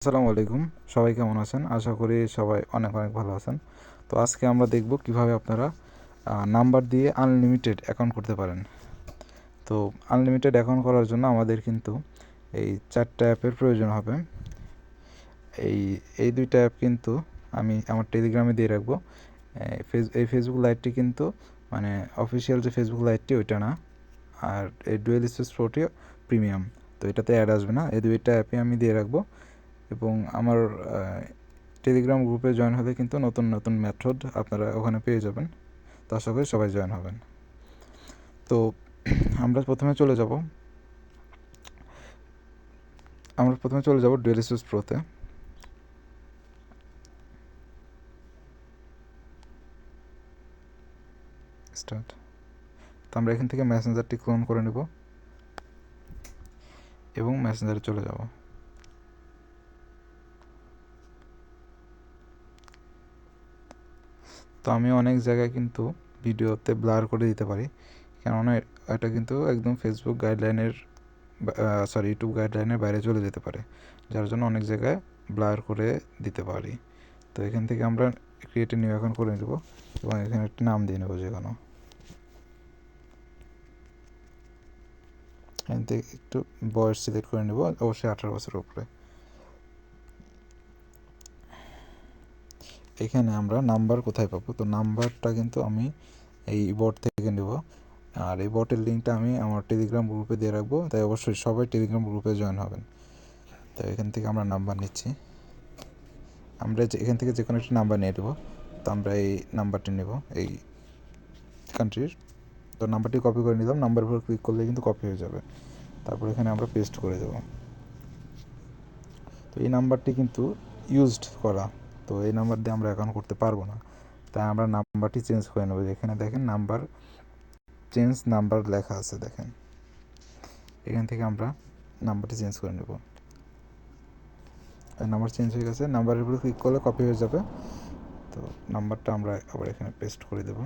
আসসালামু আলাইকুম। সবাই কেমন আছেন? আশা করি সবাই অনেক ভালো আছেন। তো আজকে আমরা দেখব কিভাবে আপনারা নাম্বার দিয়ে আনলিমিটেড অ্যাকাউন্ট করতে পারেন। তো আনলিমিটেড অ্যাকাউন্ট করার জন্য আমাদের কিন্তু এই 4টা অ্যাপের প্রয়োজন হবে। এই এই 2টা অ্যাপ কিন্তু আমি আমার টেলিগ্রামে দিয়ে রাখবো। এই ফেসবুক লাইটটি কিন্তু মানে অফিসিয়াল যে ফেসবুক লাইটটি ওইটা না, আর এই ডুয়েল স্পেস প্রোটি প্রিমিয়াম, তো এটাতে অ্যাড আসবে না। এই 2টা অ্যাপই আমি দিয়ে রাখবো এবং আমার টেলিগ্রাম গ্রুপে জয়েন হলে কিন্তু নতুন নতুন মেথড আপনারা ওখানে পেয়ে যাবেন। তো আশা করি সবাই জয়েন হবেন। তো আমরা প্রথমে চলে যাব ডুয়েল স্পেস প্রোতে। স্টার্ট। তো আমরা এখান থেকে মেসেঞ্জারটি ক্লোন করে নেব এবং মেসেঞ্জারে চলে যাব। তো আমি অনেক জায়গায় কিন্তু ভিডিওতে ব্লার করে দিতে পারি, কেননা এটা কিন্তু একদম ফেসবুক গাইডলাইনের ইউটিউব গাইডলাইনের বাইরে চলে যেতে পারে, যার জন্য অনেক জায়গায় ব্লার করে দিতে পারি। তো এখান থেকে আমরা ক্রিয়েট এ নিউ অ্যাকাউন্ট করে নেব এবং এখানে একটা নাম দিয়ে নেব যে কোনো। এখান থেকে একটু বয়স সিলেক্ট করে নেব, অবশ্যই 18 বছরের উপরে। এখানে আমরা নাম্বার কোথায় পাবো? তো নাম্বারটা কিন্তু আমি এই বট থেকে নেব, আর এই বটের লিঙ্কটা আমি আমার টেলিগ্রাম গ্রুপে দিয়ে রাখবো, তাই অবশ্যই সবাই টেলিগ্রাম গ্রুপে জয়েন হবেন। তো এখান থেকে আমরা নাম্বার নিচ্ছি, আমরা এখান থেকে যে কোনো একটি নাম্বার নিয়ে নেব। তো আমরা এই নাম্বারটি নেব এই কান্ট্রির। তো নাম্বারটি কপি করে নিলাম, নাম্বার উপর ক্লিক করলে কিন্তু কপি হয়ে যাবে। তারপর এখানে আমরা পেস্ট করে দেব। তো এই নাম্বারটি কিন্তু ইউজড করা, তো এই নাম্বার দিয়ে আমরা অ্যাকাউন্ট করতে পারবো না, তাই আমরা নাম্বারটি চেঞ্জ করে নেব। এখানে দেখেন নাম্বার চেঞ্জ নাম্বার লেখা আছে, দেখেন এখান থেকে আমরা নাম্বারটি চেঞ্জ করে নেব। নাম্বার চেঞ্জ হয়ে গেছে, নাম্বারের উপরে ক্লিক করলে কপি হয়ে যাবে। তো নাম্বারটা আমরা আবার এখানে পেস্ট করে দেব।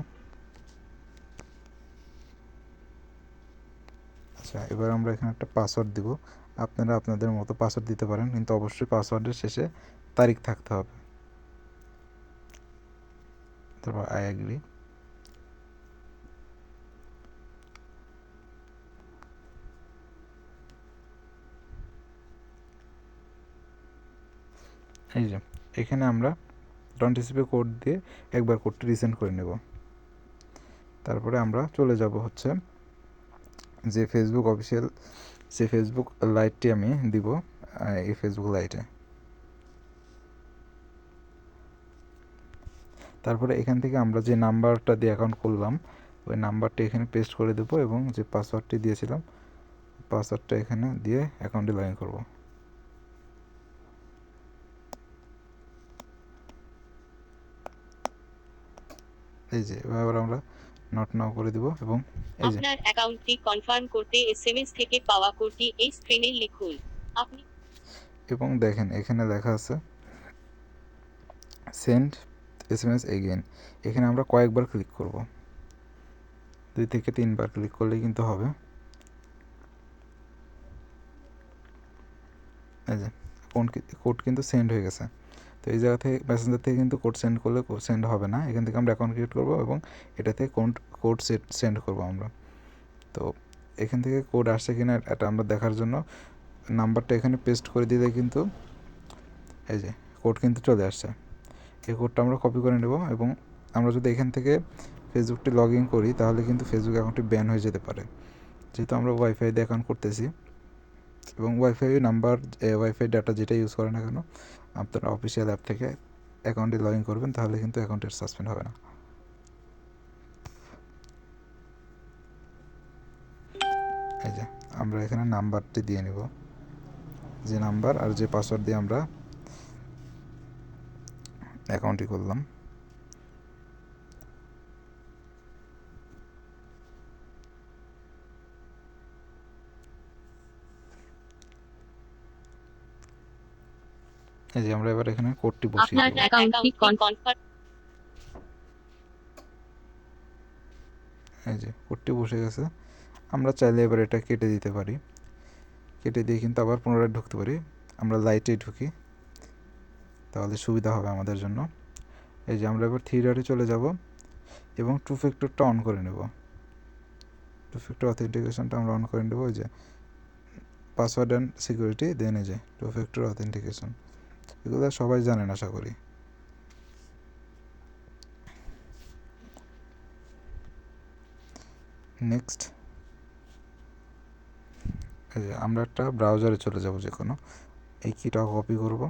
আচ্ছা, এবার আমরা এখানে একটা পাসওয়ার্ড দিব। আপনারা আপনাদের মতো পাসওয়ার্ড দিতে পারেন, কিন্তু অবশ্যই পাসওয়ার্ডের শেষে তারিখ থাকতে হবে। তারপর আই এগ্রি। এই যে এখানে আমরা ডন্ট রিসিভ কোড দিয়ে একবার কোডটি রিসেন্ড করে নেব। তারপরে আমরা চলে যাব হচ্ছে যে ফেসবুক অফিসিয়াল যে ফেসবুক লাইটটি আমি দিব এই ফেসবুক লাইটে। তারপরে এখান থেকে আমরা যে নাম্বারটা দিয়ে অ্যাকাউন্ট করলাম ওই নাম্বারটা এখানে পেস্ট করে দেবো এবং যে পাসওয়ার্ডটি দিয়েছিলাম পাসওয়ার্ডটা এখানে দিয়ে অ্যাকাউন্টে লগ ইন করবো। এই যে এবার আমরা নট নাও করে দিব এবং এই যে আপনার অ্যাকাউন্টটি কনফার্ম করতে এসএমএস থেকে পাওয়া কোডটি এই স্ক্রিনে লিখুন। আপনি এবং দেখেন এখানে লেখা আছে সেন্ড এসএমএস এগেইন। এখানে আমরা কয়েকবার ক্লিক করব, 2 থেকে 3 বার ক্লিক করলেই কিন্তু হবে। এই যে কোড কিন্তু সেন্ড হয়ে গেছে। তো এই জায়গা থেকে মেসেঞ্জার থেকে কিন্তু কোড সেন্ড করলে সেন্ড হবে না, এখান থেকে আমরা অ্যাকাউন্ট ক্রিয়েট করবো এবং এটা থেকে কোড সেন্ড করবো আমরা। তো এখান থেকে কোড আসছে কিনা এটা আমরা দেখার জন্য নাম্বারটা এখানে পেস্ট করে দিলে কিন্তু এই যে কোড কিন্তু চলে আসছে। এই কোডটা আমরা কপি করে নেব এবং আমরা যদি এখান থেকে ফেসবুকটি লগ ইন করি তাহলে কিন্তু ফেসবুক অ্যাকাউন্টটি ব্যান হয়ে যেতে পারে, যেহেতু আমরা ওয়াইফাই দিয়ে অ্যাকাউন্ট করতেছি। এবং ওয়াইফাই নাম্বার ওয়াইফাই ডাটা যেটা ইউজ করে না কেন আপনারা অফিসিয়াল অ্যাপ থেকে অ্যাকাউন্টে লগ ইন করবেন, তাহলে কিন্তু অ্যাকাউন্টের সাসপেন্ড হবে না। এই যে আমরা এখানে নাম্বারটি দিয়ে নেব, যে নাম্বার আর যে পাসওয়ার্ড দিয়ে আমরা অ্যাকাউন্টটি করলাম। এই যে আমরা এবার এখানে কোডটি বসিয়ে আপনার দেব। অ্যাকাউন্টটি কনফার্ম এই যে কোডটি বসে গেছে। আমরা চাইলে এবার এটা কেটে দিতে পারি, কেটে দিয়ে কিন্তু আবার পুনরায় ঢুকতে পারি। আমরা লাইটে ঢুকি, তাহলে সুবিধা হবে আমাদের জন্য। এই যে আমরা এবার থ্রি ডটে চলে যাব এবং টু ফ্যাক্টরটা অন করে নেব। টু ফ্যাক্টর অথেন্টিকেশনটা আমরা অন করে নেব। ওই যে পাসওয়ার্ড অ্যান্ড সিকিউরিটি, দেন এই যে টু ফ্যাক্টর অথেন্টিকেশন, এগুলো সবাই জানেন আশা করি। নেক্সট এই যে আমরা একটা ব্রাউজারে চলে যাব, যে কোনো এই কিটা কপি করব।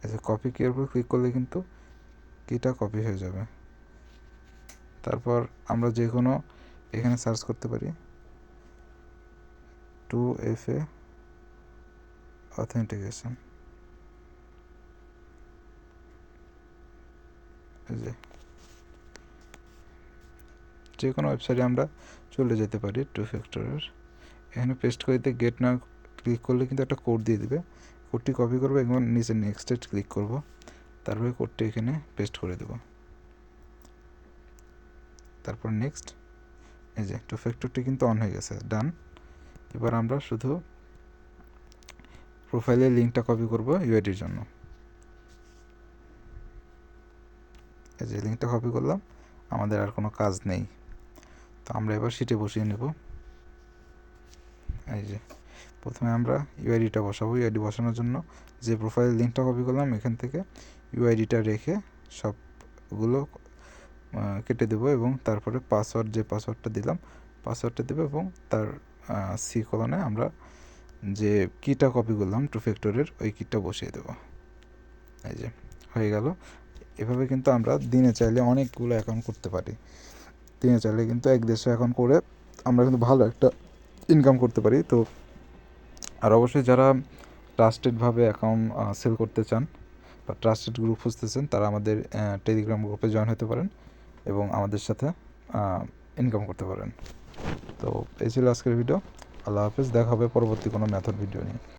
এই যে কপি কির উপর ক্লিক করলে কিন্তু কিটা কপি হয়ে যাবে। তারপর আমরা যে কোনো এখানে সার্চ করতে পারি 2FA অথেন্টিকেশন। এই যে কোনো ওয়েবসাইটে আমরা চলে যেতে পারি টু ফ্যাক্টরের। এখানে পেস্ট করে দিতে গেট না ক্লিক করলে কিন্তু একটা কোড দিয়ে দিবে। কোডটি কপি করবো এবং নিচে নেক্সটে ক্লিক করব, তারপরে কোডটি এখানে পেস্ট করে দেব। তারপর নেক্সট, এই যে টু ফ্যাক্টরটি কিন্তু অন হয়ে গেছে, ডান। এবার আমরা শুধু প্রোফাইলের লিঙ্কটা কপি করব ইউআইডির জন্য। এই যে লিঙ্কটা কপি করলাম, আমাদের আর কোনো কাজ নেই। তো আমরা এবার শিটে বসিয়ে নেব। এই যে প্রথমে আমরা ইউআইডিটা বসাবো। ইউআইডি বসানোর জন্য যে প্রোফাইল লিঙ্কটা কপি করলাম এখান থেকে ইউআইডিটা রেখে সবগুলো কেটে দেব এবং তারপরে পাসওয়ার্ড, যে পাসওয়ার্ডটা দিলাম পাসওয়ার্ডটা দেবো এবং তার সি কলনে আমরা যে কিটা কপি করলাম টু ফ্যাক্টরের ওই কিটা বসিয়ে দেব। এই যে হয়ে গেল। এভাবে কিন্তু আমরা দিনে চাইলে অনেকগুলো অ্যাকাউন্ট করতে পারি। দিনে চাইলে কিন্তু 1-150 অ্যাকাউন্ট করে আমরা কিন্তু ভালো একটা ইনকাম করতে পারি। তো আর অবশ্যই যারা ট্রাস্টেডভাবে অ্যাকাউন্ট সেল করতে চান বা ট্রাস্টেড গ্রুপ খুঁজতেছেন, তারা আমাদের টেলিগ্রাম গ্রুপে জয়েন হতে পারেন এবং আমাদের সাথে ইনকাম করতে পারেন। তো এই ছিল আজকের ভিডিও। আল্লাহ হাফেজ, দেখা হবে পরবর্তী কোনো মেথড ভিডিও নিয়ে।